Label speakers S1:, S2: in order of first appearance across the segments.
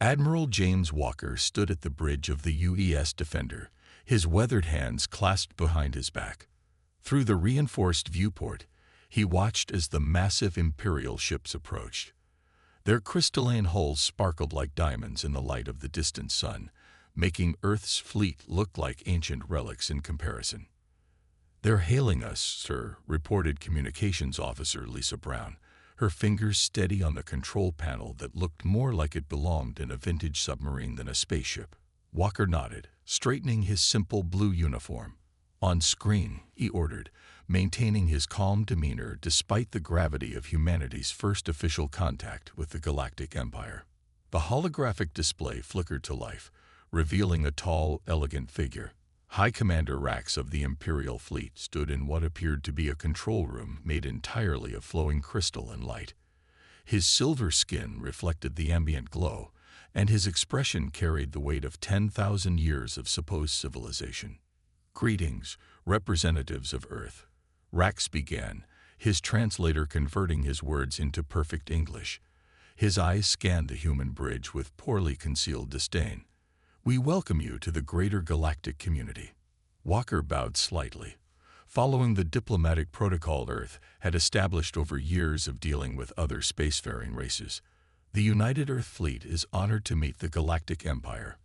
S1: Admiral James Walker stood at the bridge of the UES Defender, his weathered hands clasped behind his back. Through the reinforced viewport, he watched as the massive Imperial ships approached. Their crystalline hulls sparkled like diamonds in the light of the distant sun, making Earth's fleet look like ancient relics in comparison. "They're hailing us, sir," reported Communications Officer Lisa Brown, her fingers steady on the control panel that looked more like it belonged in a vintage submarine than a spaceship. Walker nodded, straightening his simple blue uniform. "On screen," he ordered, maintaining his calm demeanor despite the gravity of humanity's first official contact with the Galactic Empire. The holographic display flickered to life, revealing a tall, elegant figure. High Commander Rax of the Imperial fleet stood in what appeared to be a control room made entirely of flowing crystal and light. His silver skin reflected the ambient glow, and his expression carried the weight of 10,000 years of supposed civilization. "Greetings, representatives of Earth," Rax began, his translator converting his words into perfect English. His eyes scanned the human bridge with poorly concealed disdain. "We welcome you to the greater galactic community." Walker bowed slightly. Following the diplomatic protocol Earth had established over years of dealing with other spacefaring races, the United Earth Fleet is honored to meet the Galactic Empire.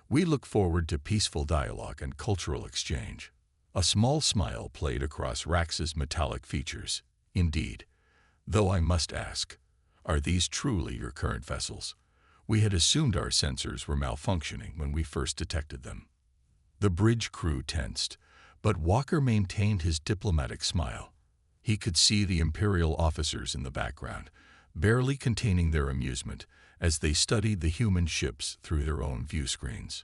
S1: "We look forward to peaceful dialogue and cultural exchange." A small smile played across Rax's metallic features. "Indeed. Though I must ask, are these truly your current vessels? We had assumed our sensors were malfunctioning when we first detected them." The bridge crew tensed, but Walker maintained his diplomatic smile. He could see the Imperial officers in the background, barely containing their amusement as they studied the human ships through their own view screens.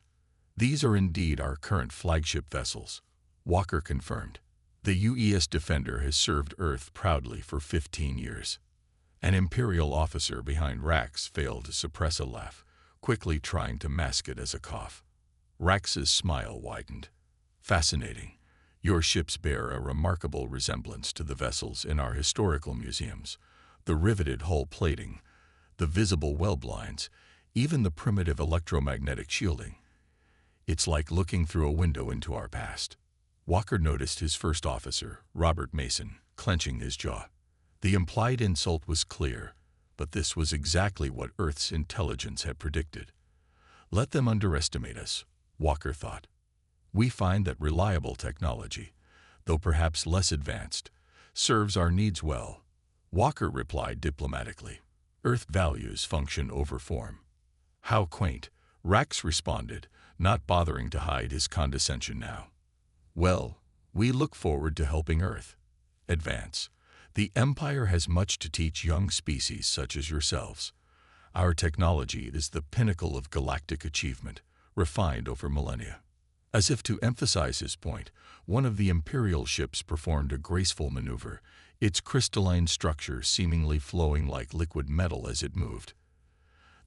S1: "These are indeed our current flagship vessels," Walker confirmed. "The UES Defender has served Earth proudly for 15 years. An Imperial officer behind Rax failed to suppress a laugh, quickly trying to mask it as a cough. Rax's smile widened. "Fascinating. Your ships bear a remarkable resemblance to the vessels in our historical museums. The riveted hull plating, the visible well blinds, even the primitive electromagnetic shielding. It's like looking through a window into our past." Walker noticed his first officer, Robert Mason, clenching his jaw. The implied insult was clear, but this was exactly what Earth's intelligence had predicted. "Let them underestimate us," Walker thought. "We find that reliable technology, though perhaps less advanced, serves our needs well." Walker replied diplomatically. "Earth values function over form." "How quaint," Rax responded, not bothering to hide his condescension now. "Well, we look forward to helping Earth advance. The Empire has much to teach young species such as yourselves. Our technology is the pinnacle of galactic achievement, refined over millennia." As if to emphasize his point, one of the Imperial ships performed a graceful maneuver, its crystalline structure seemingly flowing like liquid metal as it moved.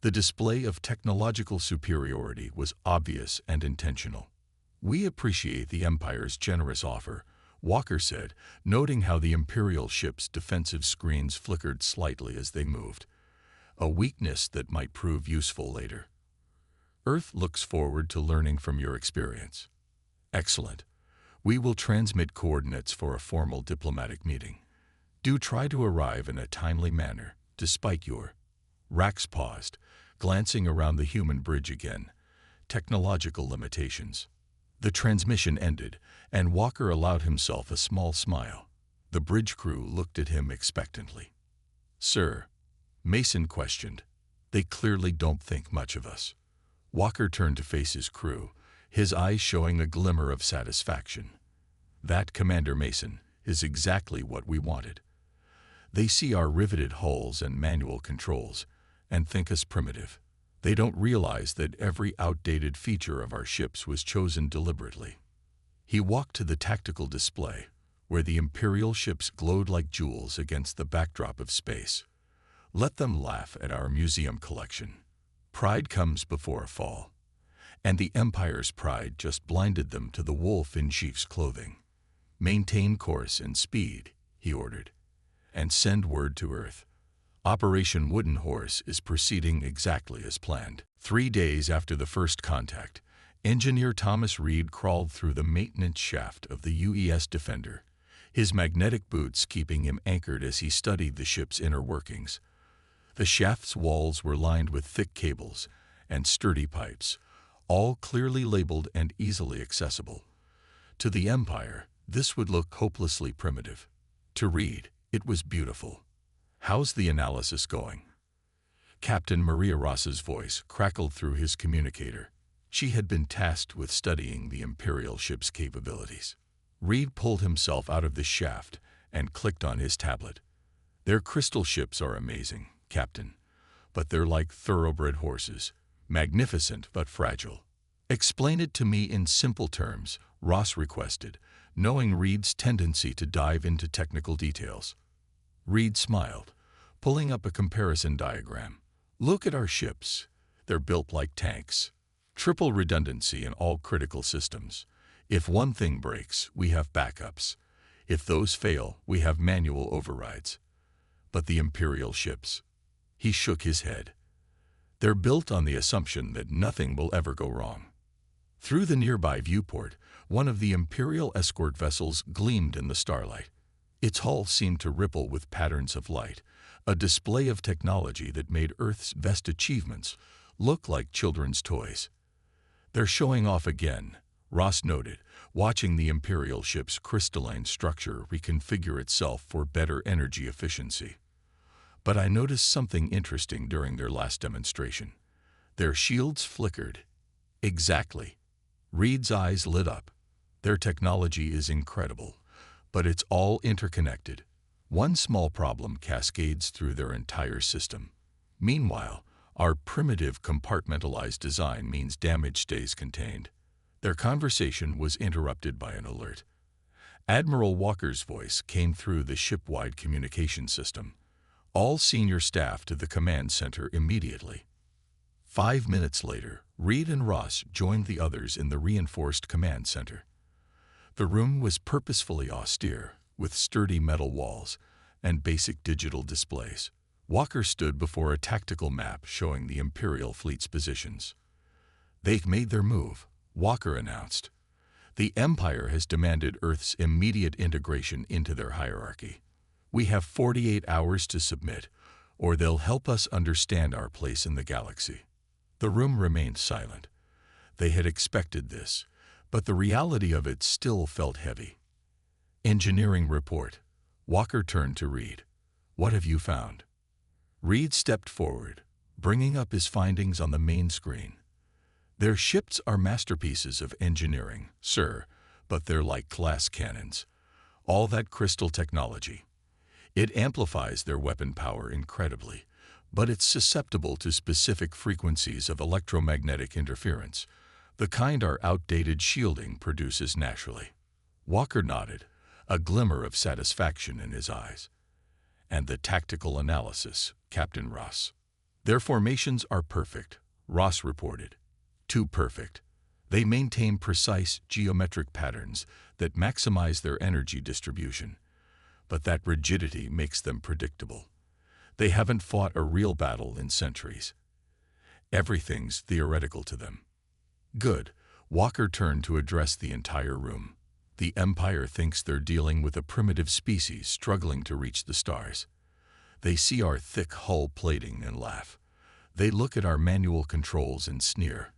S1: The display of technological superiority was obvious and intentional. "We appreciate the Empire's generous offer," Walker said, noting how the Imperial ship's defensive screens flickered slightly as they moved. "A weakness that might prove useful later. Earth looks forward to learning from your experience." "Excellent. We will transmit coordinates for a formal diplomatic meeting. Do try to arrive in a timely manner, despite your—" Rax paused, glancing around the human bridge again. "Technological limitations." The transmission ended, and Walker allowed himself a small smile. The bridge crew looked at him expectantly. "Sir," Mason questioned, "they clearly don't think much of us." Walker turned to face his crew, his eyes showing a glimmer of satisfaction. "That, Commander Mason, is exactly what we wanted. They see our riveted hulls and manual controls, and think us primitive. They don't realize that every outdated feature of our ships was chosen deliberately." He walked to the tactical display, where the Imperial ships glowed like jewels against the backdrop of space. "Let them laugh at our museum collection. Pride comes before a fall. And the Empire's pride just blinded them to the wolf in sheep's clothing. Maintain course and speed," he ordered, "and send word to Earth. Operation Wooden Horse is proceeding exactly as planned. 3 days after the first contact, engineer Thomas Reed crawled through the maintenance shaft of the UES Defender, his magnetic boots keeping him anchored as he studied the ship's inner workings. The shaft's walls were lined with thick cables and sturdy pipes, all clearly labeled and easily accessible. To the Empire, this would look hopelessly primitive. To Reed, it was beautiful. "How's the analysis going?" Captain Maria Ross's voice crackled through his communicator. She had been tasked with studying the Imperial ship's capabilities. Reed pulled himself out of the shaft and clicked on his tablet. "Their crystal ships are amazing, Captain, but they're like thoroughbred horses, magnificent but fragile." "Explain it to me in simple terms," Ross requested, knowing Reed's tendency to dive into technical details. Reed smiled, pulling up a comparison diagram. "Look at our ships. They're built like tanks. Triple redundancy in all critical systems. If one thing breaks, we have backups. If those fail, we have manual overrides. But the Imperial ships..." He shook his head. "They're built on the assumption that nothing will ever go wrong." Through the nearby viewport, one of the Imperial escort vessels gleamed in the starlight. Its hull seemed to ripple with patterns of light, a display of technology that made Earth's best achievements look like children's toys. "They're showing off again," Ross noted, watching the Imperial ship's crystalline structure reconfigure itself for better energy efficiency. "But I noticed something interesting during their last demonstration. Their shields flickered." "Exactly." Reed's eyes lit up. "Their technology is incredible, but it's all interconnected. One small problem cascades through their entire system. Meanwhile, our primitive compartmentalized design means damage stays contained." Their conversation was interrupted by an alert. Admiral Walker's voice came through the ship-wide communication system. "All senior staff to the command center immediately." 5 minutes later, Reed and Ross joined the others in the reinforced command center. The room was purposefully austere, with sturdy metal walls and basic digital displays. Walker stood before a tactical map showing the Imperial fleet's positions. "They've made their move," Walker announced. "The Empire has demanded Earth's immediate integration into their hierarchy. We have 48 hours to submit, or they'll help us understand our place in the galaxy." The room remained silent. They had expected this, but the reality of it still felt heavy. "Engineering report." Walker turned to Reed. "What have you found?" Reed stepped forward, bringing up his findings on the main screen. "Their ships are masterpieces of engineering, sir, but they're like glass cannons. All that crystal technology. It amplifies their weapon power incredibly, but it's susceptible to specific frequencies of electromagnetic interference, the kind our outdated shielding produces naturally." Walker nodded, a glimmer of satisfaction in his eyes. "And the tactical analysis, Captain Ross?" "Their formations are perfect," Ross reported. "Too perfect. They maintain precise geometric patterns that maximize their energy distribution, but that rigidity makes them predictable. They haven't fought a real battle in centuries. Everything's theoretical to them." "Good." Walker turned to address the entire room. "The Empire thinks they're dealing with a primitive species struggling to reach the stars. They see our thick hull plating and laugh. They look at our manual controls and sneer.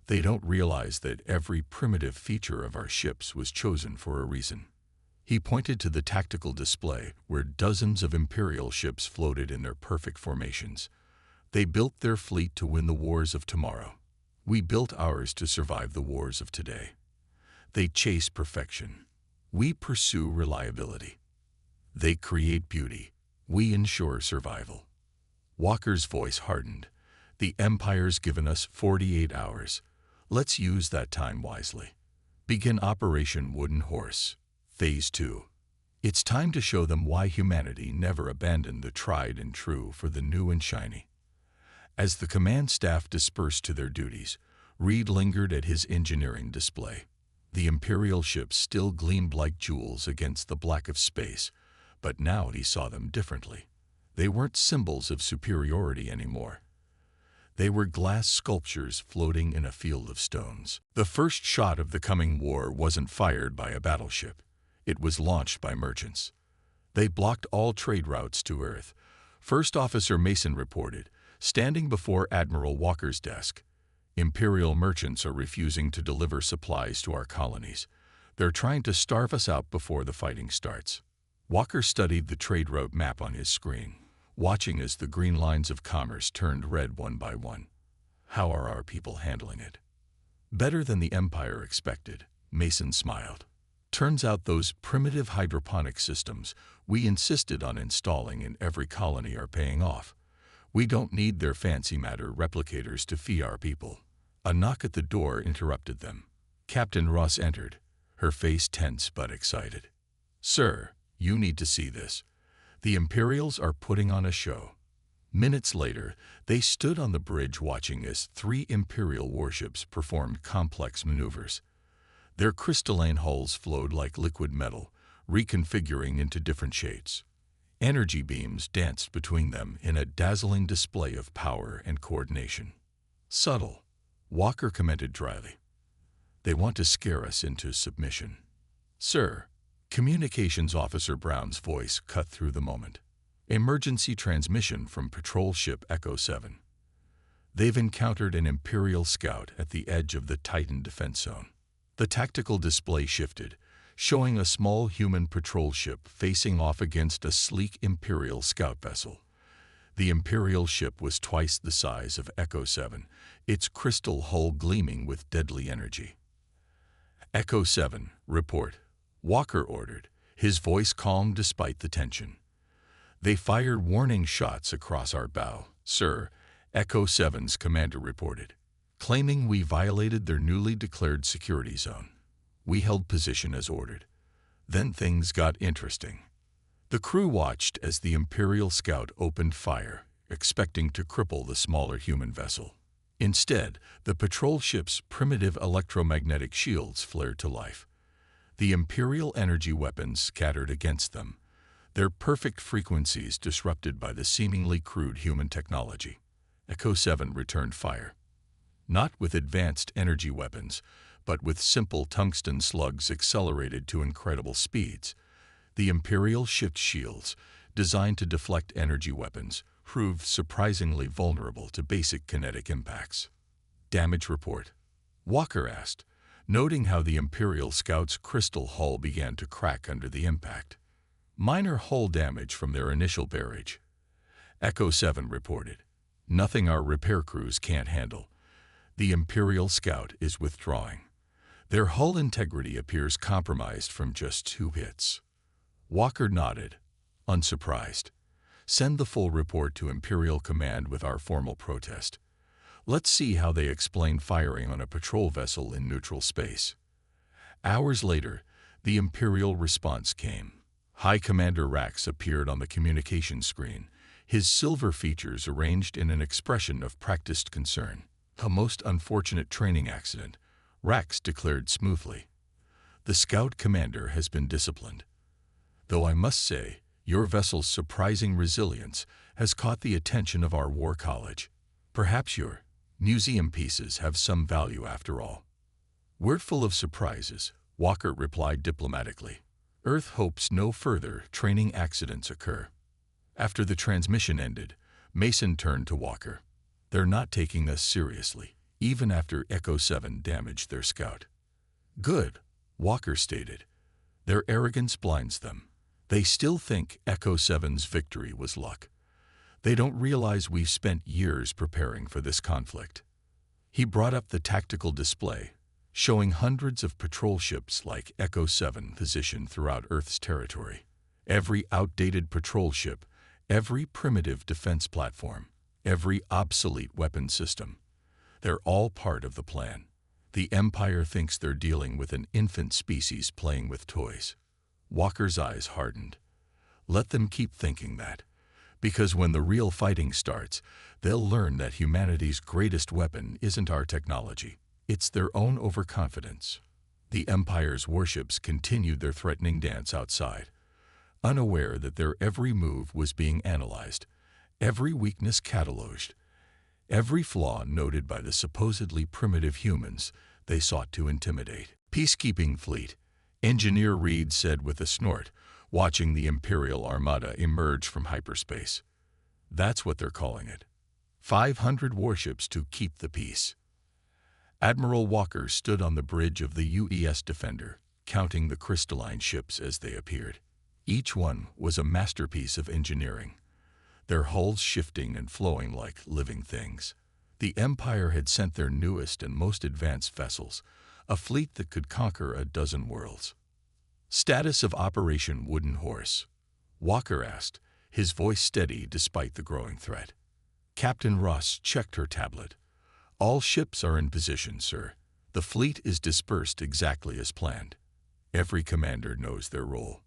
S1: They don't realize that every primitive feature of our ships was chosen for a reason." He pointed to the tactical display where dozens of Imperial ships floated in their perfect formations. "They built their fleet to win the wars of tomorrow. We built ours to survive the wars of today. They chase perfection. We pursue reliability. They create beauty. We ensure survival." Walker's voice hardened. "The Empire's given us 48 hours. Let's use that time wisely. Begin Operation Wooden Horse, Phase 2. It's time to show them why humanity never abandoned the tried and true for the new and shiny." As the command staff dispersed to their duties, Reed lingered at his engineering display. The Imperial ships still gleamed like jewels against the black of space, but now he saw them differently. They weren't symbols of superiority anymore. They were glass sculptures floating in a field of stones. The first shot of the coming war wasn't fired by a battleship. It was launched by merchants. They blocked all trade routes to Earth. First Officer Mason reported, standing before Admiral Walker's desk. Imperial merchants are refusing to deliver supplies to our colonies. They're trying to starve us out before the fighting starts. Walker studied the trade route map on his screen, watching as the green lines of commerce turned red one by one. How are our people handling it? Better than the Empire expected, Mason smiled. Turns out those primitive hydroponic systems we insisted on installing in every colony are paying off. We don't need their fancy matter replicators to feed our people. A knock at the door interrupted them. Captain Ross entered, her face tense but excited. "Sir, you need to see this. The Imperials are putting on a show." Minutes later, they stood on the bridge watching as 3 Imperial warships performed complex maneuvers. Their crystalline hulls flowed like liquid metal, reconfiguring into different shapes. Energy beams danced between them in a dazzling display of power and coordination. "Subtle," Walker commented dryly. "They want to scare us into submission." "Sir," Communications Officer Brown's voice cut through the moment. "Emergency transmission from Patrol Ship Echo 7. They've encountered an Imperial scout at the edge of the Titan defense zone." The tactical display shifted, showing a small human patrol ship facing off against a sleek Imperial scout vessel. The Imperial ship was twice the size of Echo 7, its crystal hull gleaming with deadly energy. "Echo 7, report," Walker ordered, his voice calm despite the tension. "They fired warning shots across our bow, sir," Echo 7's commander reported, claiming we violated their newly declared security zone. We held position as ordered. Then things got interesting. The crew watched as the Imperial scout opened fire, expecting to cripple the smaller human vessel. Instead, the patrol ship's primitive electromagnetic shields flared to life. The Imperial energy weapons scattered against them, their perfect frequencies disrupted by the seemingly crude human technology. Echo 7 returned fire. Not with advanced energy weapons, but with simple tungsten slugs accelerated to incredible speeds. The Imperial ship's shields, designed to deflect energy weapons, proved surprisingly vulnerable to basic kinetic impacts. "Damage report?" Walker asked, noting how the Imperial scout's crystal hull began to crack under the impact. "Minor hull damage from their initial barrage," Echo 7 reported. "Nothing our repair crews can't handle. The Imperial scout is withdrawing. Their hull integrity appears compromised from just 2 hits." Walker nodded, unsurprised. "Send the full report to Imperial Command with our formal protest. Let's see how they explain firing on a patrol vessel in neutral space." Hours later, the Imperial response came. High Commander Rax appeared on the communication screen, his silver features arranged in an expression of practiced concern. "A most unfortunate training accident," Rax declared smoothly. "The scout commander has been disciplined. Though I must say, your vessel's surprising resilience has caught the attention of our war college. Perhaps your museum pieces have some value after all." "We're full of surprises," Walker replied diplomatically. "Earth hopes no further training accidents occur." After the transmission ended, Mason turned to Walker. "They're not taking us seriously, even after Echo 7 damaged their scout." "Good," Walker stated. "Their arrogance blinds them. They still think Echo 7's victory was luck. They don't realize we've spent years preparing for this conflict." He brought up the tactical display, showing hundreds of patrol ships like Echo 7 positioned throughout Earth's territory. Every outdated patrol ship, every primitive defense platform, every obsolete weapon system. They're all part of the plan. The Empire thinks they're dealing with an infant species playing with toys. Walker's eyes hardened. Let them keep thinking that, because when the real fighting starts, they'll learn that humanity's greatest weapon isn't our technology. It's their own overconfidence. The Empire's warships continued their threatening dance outside. unaware that their every move was being analyzed, every weakness cataloged, every flaw noted by the supposedly primitive humans they sought to intimidate. Peacekeeping fleet, Engineer Reed said with a snort, watching the Imperial armada emerge from hyperspace. That's what they're calling it. 500 warships to keep the peace. Admiral Walker stood on the bridge of the UES Defender, counting the crystalline ships as they appeared. Each one was a masterpiece of engineering, their hulls shifting and flowing like living things. The Empire had sent their newest and most advanced vessels, a fleet that could conquer a dozen worlds. Status of Operation Wooden Horse? Walker asked, his voice steady despite the growing threat. Captain Ross checked her tablet. All ships are in position, sir. The fleet is dispersed exactly as planned. Every commander knows their role.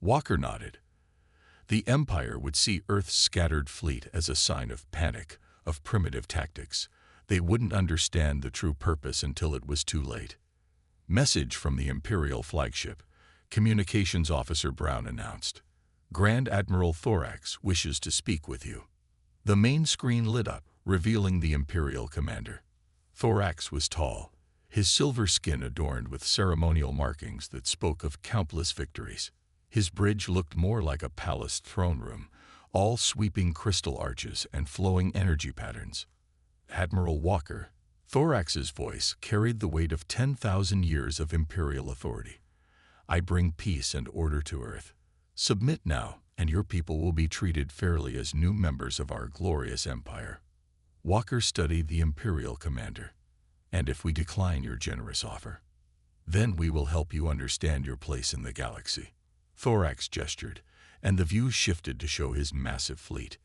S1: Walker nodded. The Empire would see Earth's scattered fleet as a sign of panic, of primitive tactics. They wouldn't understand the true purpose until it was too late. Message from the Imperial flagship. Communications Officer Brown announced. Grand Admiral Thorax wishes to speak with you. The main screen lit up, revealing the Imperial commander. Thorax was tall, his silver skin adorned with ceremonial markings that spoke of countless victories. His bridge looked more like a palace throne room, all sweeping crystal arches and flowing energy patterns. Admiral Walker. Thorax's voice carried the weight of 10,000 years of Imperial authority. I bring peace and order to Earth. Submit now, and your people will be treated fairly as new members of our glorious empire. Walker studied the Imperial commander. And if we decline your generous offer, then we will help you understand your place in the galaxy. Thorax gestured, and the view shifted to show his massive fleet.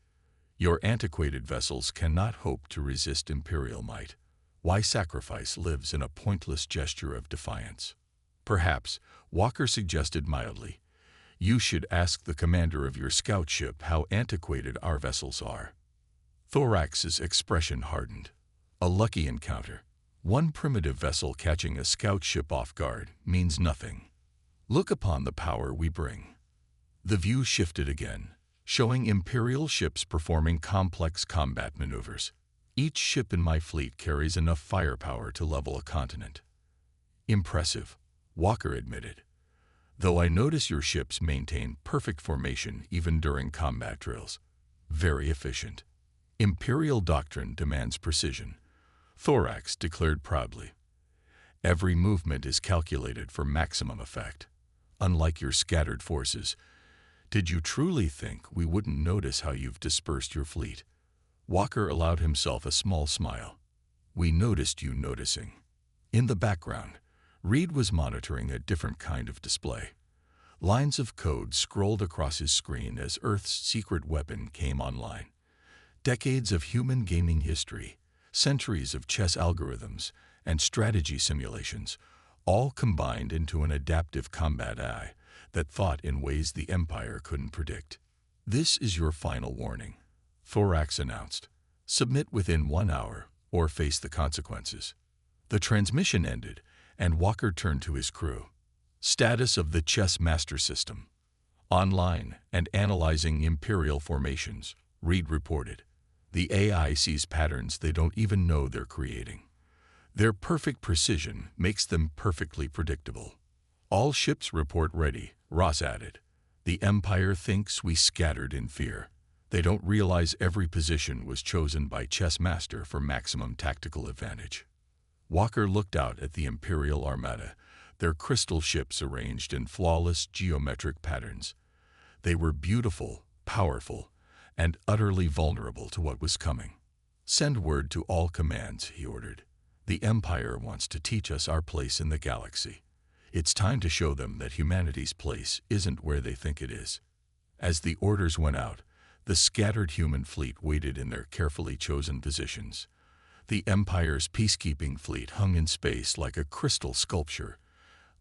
S1: Your antiquated vessels cannot hope to resist Imperial might. Why sacrifice lives in a pointless gesture of defiance? Perhaps, Walker suggested mildly, you should ask the commander of your scout ship how antiquated our vessels are. Thorax's expression hardened. A lucky encounter. One primitive vessel catching a scout ship off guard means nothing. Look upon the power we bring. The view shifted again, showing Imperial ships performing complex combat maneuvers. Each ship in my fleet carries enough firepower to level a continent. Impressive, Walker admitted. Though I notice your ships maintain perfect formation even during combat drills. Very efficient. Imperial doctrine demands precision, Thorax declared proudly. Every movement is calculated for maximum effect. Unlike your scattered forces, did you truly think we wouldn't notice how you've dispersed your fleet? Walker allowed himself a small smile. We noticed you noticing. In the background, Reed was monitoring a different kind of display. Lines of code scrolled across his screen as Earth's secret weapon came online. Decades of human gaming history, centuries of chess algorithms, and strategy simulations, all combined into an adaptive combat AI that thought in ways the Empire couldn't predict. This is your final warning, Thorax announced. Submit within 1 hour or face the consequences. The transmission ended, and Walker turned to his crew. Status of the Chess Master System. Online and analyzing Imperial formations, Reed reported. The AI sees patterns they don't even know they're creating. Their perfect precision makes them perfectly predictable. All ships report ready, Ross added. The Empire thinks we scattered in fear. They don't realize every position was chosen by Chess Master for maximum tactical advantage. Walker looked out at the Imperial armada, their crystal ships arranged in flawless geometric patterns. They were beautiful, powerful, and utterly vulnerable to what was coming. Send word to all commands, he ordered. The Empire wants to teach us our place in the galaxy. It's time to show them that humanity's place isn't where they think it is. As the orders went out, the scattered human fleet waited in their carefully chosen positions. The Empire's peacekeeping fleet hung in space like a crystal sculpture,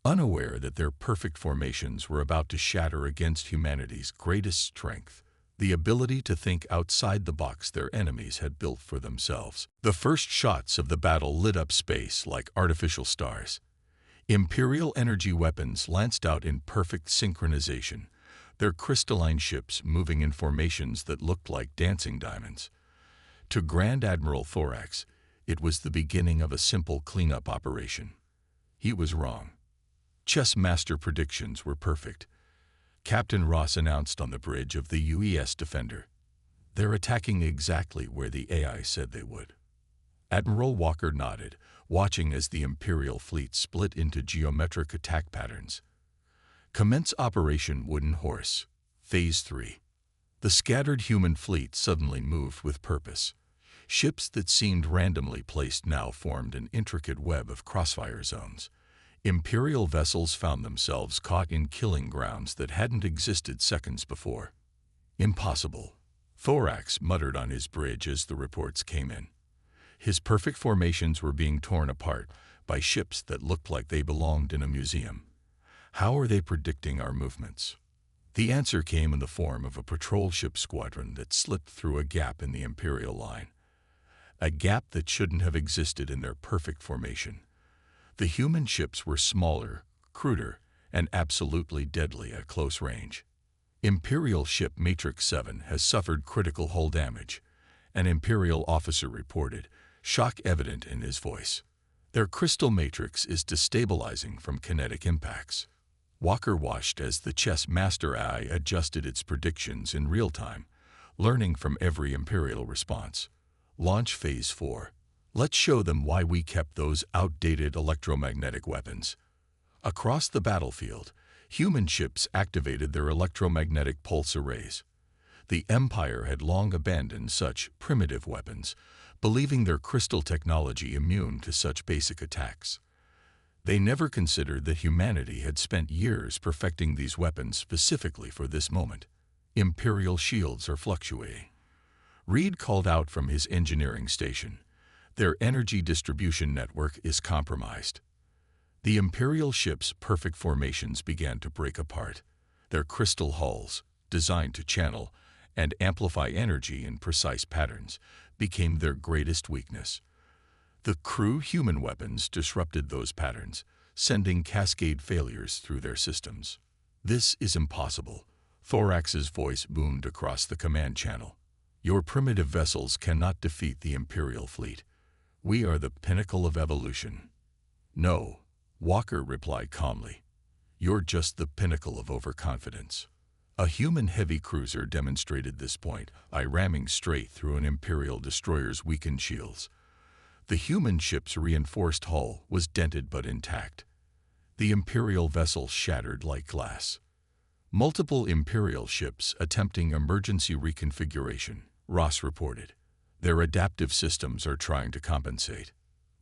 S1: unaware that their perfect formations were about to shatter against humanity's greatest strength, the ability to think outside the box their enemies had built for themselves. The first shots of the battle lit up space like artificial stars. Imperial energy weapons lanced out in perfect synchronization, their crystalline ships moving in formations that looked like dancing diamonds. To Grand Admiral Thorax, it was the beginning of a simple cleanup operation. He was wrong. Chess master predictions were perfect. Captain Ross announced on the bridge of the UES Defender, "They're attacking exactly where the AI said they would." Admiral Walker nodded, watching as the Imperial fleet split into geometric attack patterns. Commence Operation Wooden Horse, Phase 3. The scattered human fleet suddenly moved with purpose. Ships that seemed randomly placed now formed an intricate web of crossfire zones. Imperial vessels found themselves caught in killing grounds that hadn't existed seconds before. "Impossible," Thorax muttered on his bridge as the reports came in. His perfect formations were being torn apart by ships that looked like they belonged in a museum. How are they predicting our movements? The answer came in the form of a patrol ship squadron that slipped through a gap in the Imperial line. A gap that shouldn't have existed in their perfect formation. The human ships were smaller, cruder, and absolutely deadly at close range. "Imperial ship Matrix 7 has suffered critical hull damage," an Imperial officer reported, shock evident in his voice. "Their crystal matrix is destabilizing from kinetic impacts." Walker watched as the chess master AI adjusted its predictions in real time, learning from every Imperial response. "Launch Phase 4. Let's show them why we kept those outdated electromagnetic weapons." Across the battlefield, human ships activated their electromagnetic pulse arrays. The Empire had long abandoned such primitive weapons, believing their crystal technology immune to such basic attacks. They never considered that humanity had spent years perfecting these weapons specifically for this moment. "Imperial shields are fluctuating," Reed called out from his engineering station. "Their energy distribution network is compromised." The Imperial ships' perfect formations began to break apart. Their crystal hulls, designed to channel and amplify energy in precise patterns, became their greatest weakness. The crew human weapons disrupted those patterns, sending cascade failures through their systems. "This is impossible," Thorax's voice boomed across the command channel. "Your primitive vessels cannot defeat the Imperial fleet. We are the pinnacle of evolution." "No," Walker replied calmly. "You're just the pinnacle of overconfidence." A human heavy cruiser demonstrated this point by ramming straight through an Imperial destroyer's weakened shields. The human ship's reinforced hull was dented but intact. The Imperial vessel shattered like glass. Multiple Imperial ships attempting emergency reconfiguration, Ross reported. "Their adaptive systems are trying to compensate.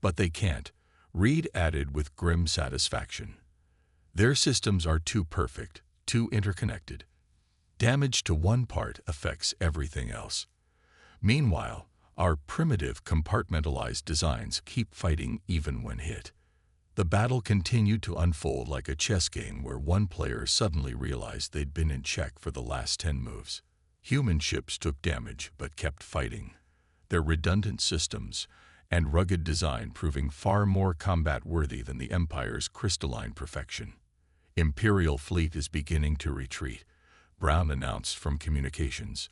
S1: But they can't," Reed added with grim satisfaction. "Their systems are too perfect, too interconnected. Damage to one part affects everything else. Meanwhile, our primitive compartmentalized designs keep fighting even when hit." The battle continued to unfold like a chess game where one player suddenly realized they'd been in check for the last 10 moves. Human ships took damage but kept fighting, their redundant systems and rugged design proving far more combat-worthy than the Empire's crystalline perfection. "Imperial fleet is beginning to retreat," Brown announced from communications.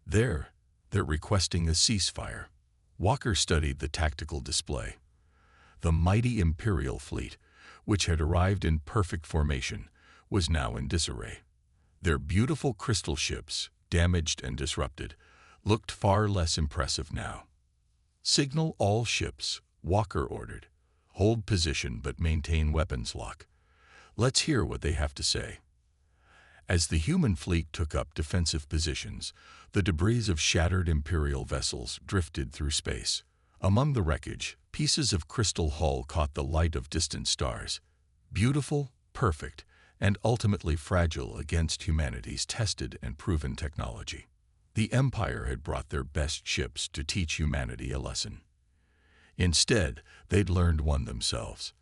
S1: They're requesting a ceasefire." Walker studied the tactical display. The mighty Imperial fleet, which had arrived in perfect formation, was now in disarray. Their beautiful crystal ships, damaged and disrupted, looked far less impressive now. "Signal all ships," Walker ordered. "Hold position but maintain weapons lock. Let's hear what they have to say." As the human fleet took up defensive positions, the debris of shattered Imperial vessels drifted through space. Among the wreckage, pieces of crystal hull caught the light of distant stars. Beautiful, perfect, and ultimately fragile against humanity's tested and proven technology. The Empire had brought their best ships to teach humanity a lesson. Instead, they'd learned one themselves.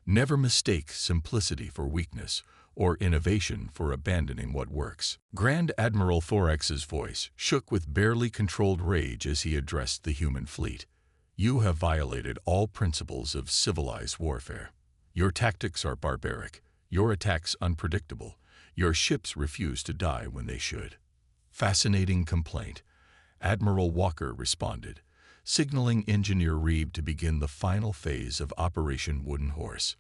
S1: Never mistake simplicity for weakness, or innovation for abandoning what works. Grand Admiral Thorax's voice shook with barely controlled rage as he addressed the human fleet. "You have violated all principles of civilized warfare. Your tactics are barbaric, your attacks unpredictable, Your ships refuse to die when they should. Fascinating complaint. Admiral Walker responded, signaling Engineer Reed to begin the final phase of Operation Wooden Horse.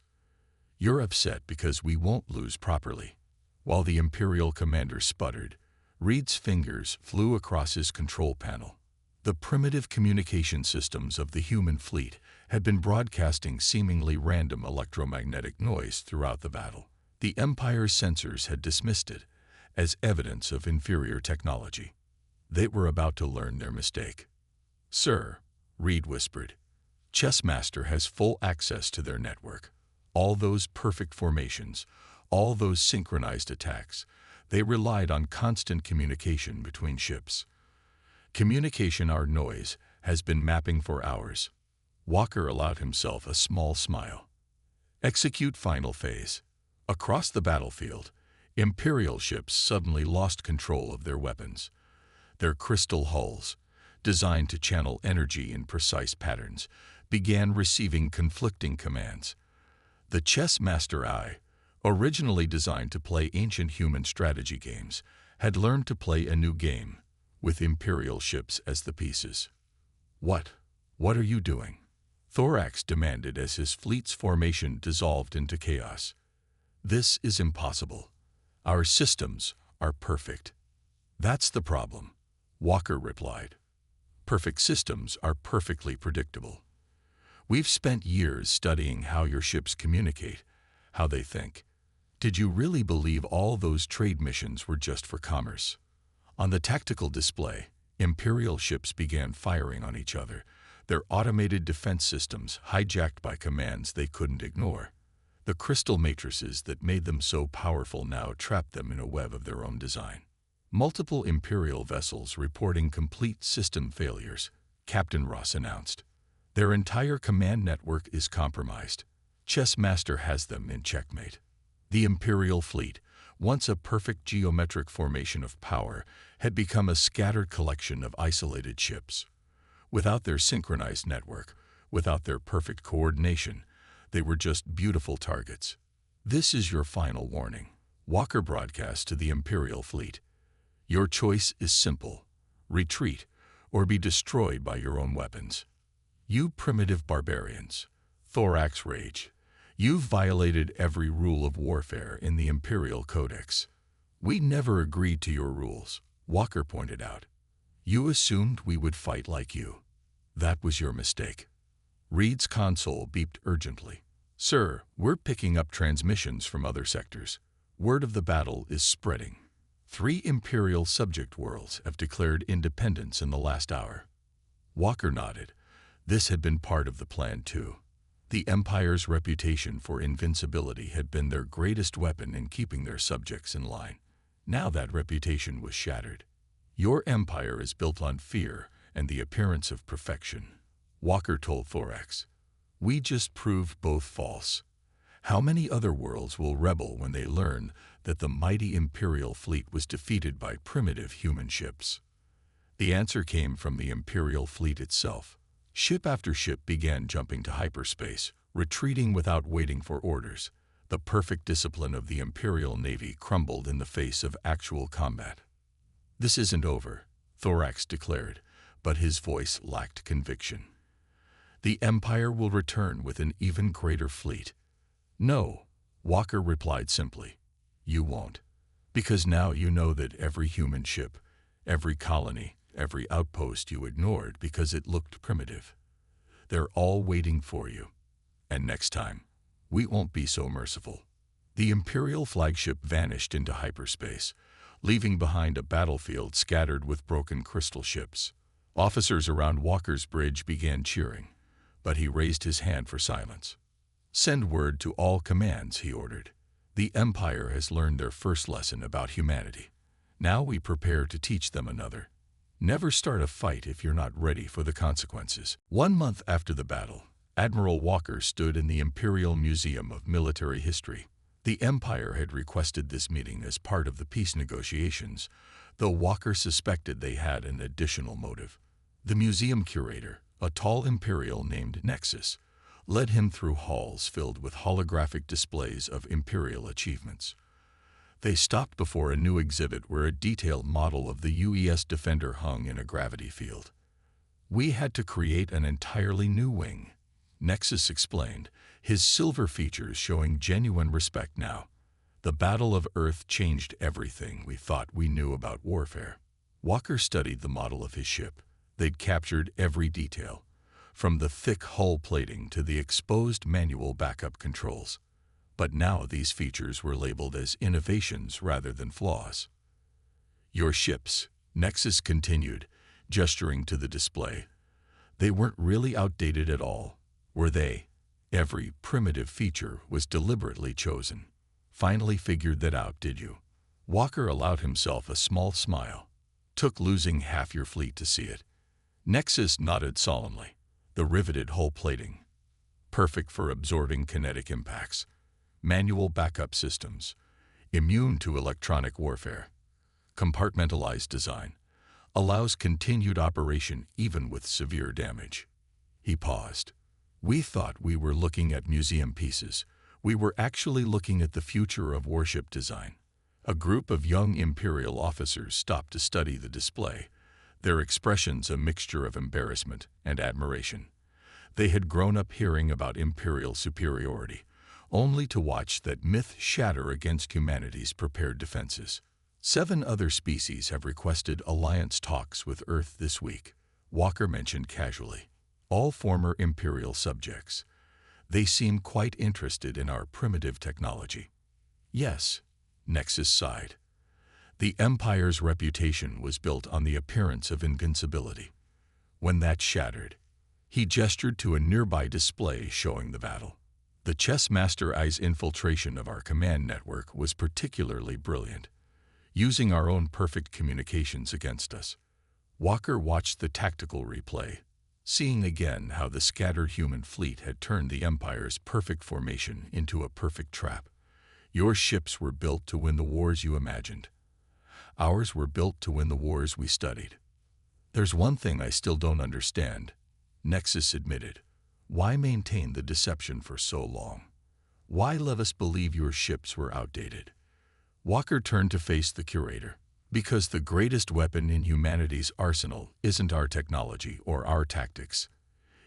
S1: You're upset because we won't lose properly. While the Imperial commander sputtered, Reed's fingers flew across his control panel. The primitive communication systems of the human fleet had been broadcasting seemingly random electromagnetic noise throughout the battle. The Empire's sensors had dismissed it as evidence of inferior technology. They were about to learn their mistake. "Sir," Reed whispered, "Chessmaster has full access to their network. All those perfect formations, all those synchronized attacks, they relied on constant communication between ships. Communication our noise has been mapping for hours." Walker allowed himself a small smile. Execute final phase. Across the battlefield, Imperial ships suddenly lost control of their weapons. Their crystal hulls, designed to channel energy in precise patterns, began receiving conflicting commands. The chess master eye, originally designed to play ancient human strategy games, had learned to play a new game, with Imperial ships as the pieces. What are you doing?" Thorax demanded as his fleet's formation dissolved into chaos. "This is impossible. Our systems are perfect." "That's the problem," Walker replied. "Perfect systems are perfectly predictable. We've spent years studying how your ships communicate, how they think. Did you really believe all those trade missions were just for commerce?" On the tactical display, Imperial ships began firing on each other, their automated defense systems hijacked by commands they couldn't ignore. The crystal matrices that made them so powerful now trapped them in a web of their own design. Multiple Imperial vessels reporting complete system failures, Captain Ross announced. Their entire command network is compromised. Chessmaster has them in checkmate. The Imperial fleet, once a perfect geometric formation of power, had become a scattered collection of isolated ships. Without their synchronized network, without their perfect coordination, they were just beautiful targets. "This is your final warning," Walker broadcast to the Imperial fleet. "Your choice is simple: retreat or be destroyed by your own weapons." "You primitive barbarians," Thorax raged. "You've violated every rule of warfare in the Imperial Codex." "We never agreed to your rules," Walker pointed out. "You assumed we would fight like you. That was your mistake." Reed's console beeped urgently. "Sir, we're picking up transmissions from other sectors. Word of the battle is spreading. 3 Imperial subject worlds have declared independence in the last hour." Walker nodded. This had been part of the plan too. The Empire's reputation for invincibility had been their greatest weapon in keeping their subjects in line. Now that reputation was shattered. "Your empire is built on fear and the appearance of perfection," Walker told Thorax. "We just proved both false. How many other worlds will rebel when they learn that the mighty Imperial fleet was defeated by primitive human ships?" The answer came from the Imperial fleet itself. Ship after ship began jumping to hyperspace, retreating without waiting for orders. The perfect discipline of the Imperial Navy crumbled in the face of actual combat. "This isn't over," Thorax declared, but his voice lacked conviction. "The Empire will return with an even greater fleet." "No," Walker replied simply. "You won't. Because now you know that every human ship, every colony, every outpost you ignored because it looked primitive, they're all waiting for you. And next time, we won't be so merciful." The Imperial flagship vanished into hyperspace, leaving behind a battlefield scattered with broken crystal ships. Officers around Walker's bridge began cheering, but he raised his hand for silence. "Send word to all commands," he ordered. "The Empire has learned their first lesson about humanity. Now we prepare to teach them another. Never start a fight if you're not ready for the consequences." 1 month after the battle, Admiral Walker stood in the Imperial Museum of Military History. The Empire had requested this meeting as part of the peace negotiations, though Walker suspected they had an additional motive. The museum curator, a tall Imperial named Nexus, led him through halls filled with holographic displays of Imperial achievements. They stopped before a new exhibit where a detailed model of the UES Defender hung in a gravity field. "We had to create an entirely new wing," Nexus explained, his silver features showing genuine respect now. "The Battle of Earth changed everything we thought we knew about warfare." Walker studied the model of his ship. They'd captured every detail, from the thick hull plating to the exposed manual backup controls. But now these features were labeled as innovations rather than flaws. "Your ships," Nexus continued, gesturing to the display. "They weren't really outdated at all, were they? Every primitive feature was deliberately chosen. Finally figured that out, did you?" Walker allowed himself a small smile. "Took losing half your fleet to see it." Nexus nodded solemnly. "The riveted hull plating, perfect for absorbing kinetic impacts. Manual backup systems, immune to electronic warfare. Compartmentalized design, allows continued operation even with severe damage." He paused. "We thought we were looking at museum pieces. We were actually looking at the future of warship design." A group of young Imperial officers stopped to study the display, their expressions a mixture of embarrassment and admiration. They had grown up hearing about Imperial superiority, only to watch that myth shatter against humanity's prepared defenses. 7 other species have requested alliance talks with Earth this week, Walker mentioned casually. All former Imperial subjects. They seem quite interested in our primitive technology. "Yes," Nexus sighed. "The Empire's reputation was built on the appearance of invincibility. When that shattered," he gestured to a nearby display showing the battle. "The chess master I's infiltration of our command network was particularly brilliant, using our own perfect communications against us." Walker watched the tactical replay, seeing again how the scattered human fleet had turned the Empire's perfect formation into a perfect trap. "Your ships were built to win the wars you imagined. Ours were built to win the wars we studied." "There's one thing I still don't understand," Nexus admitted. "Why maintain the deception for so long? Why let us believe your ships were outdated?" Walker turned to face the curator. "Because the greatest weapon in humanity's arsenal isn't our technology or our tactics.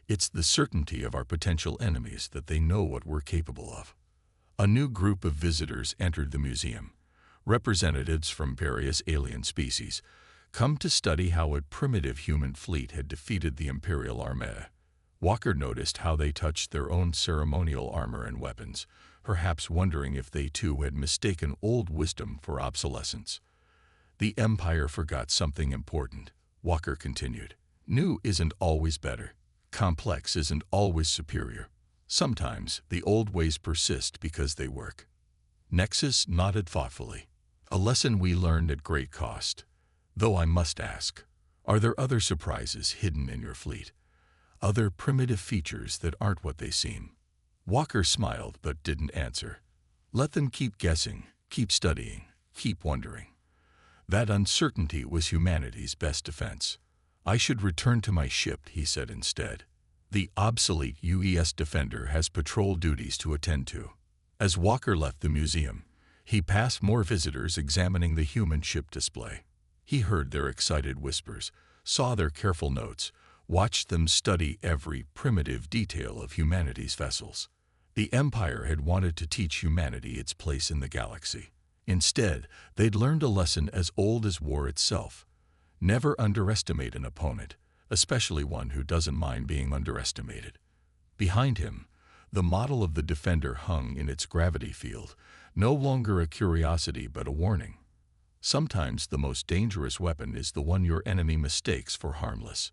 S1: It's the certainty of our potential enemies that they know what we're capable of." A new group of visitors entered the museum, representatives from various alien species, come to study how a primitive human fleet had defeated the Imperial armada. Walker noticed how they touched their own ceremonial armor and weapons, perhaps wondering if they too had mistaken old wisdom for obsolescence. "The Empire forgot something important," Walker continued. "New isn't always better. Complex isn't always superior. Sometimes the old ways persist because they work." Nexus nodded thoughtfully. "A lesson we learned at great cost. Though I must ask, are there other surprises hidden in your fleet? Other primitive features that aren't what they seem?" Walker smiled but didn't answer. "Let them keep guessing, keep studying, keep wondering. That uncertainty was humanity's best defense." "I should return to my ship," he said instead. "The obsolete UES Defender has patrol duties to attend to." As Walker left the museum, he passed more visitors examining the human ship display. He heard their excited whispers, saw their careful notes, watched them study every primitive detail of humanity's vessels. The Empire had wanted to teach humanity its place in the galaxy. Instead, they'd learned a lesson as old as war itself. Never underestimate an opponent, especially one who doesn't mind being underestimated. Behind him, the model of the Defender hung in its gravity field, no longer a curiosity but a warning. Sometimes the most dangerous weapon is the one your enemy mistakes for harmless.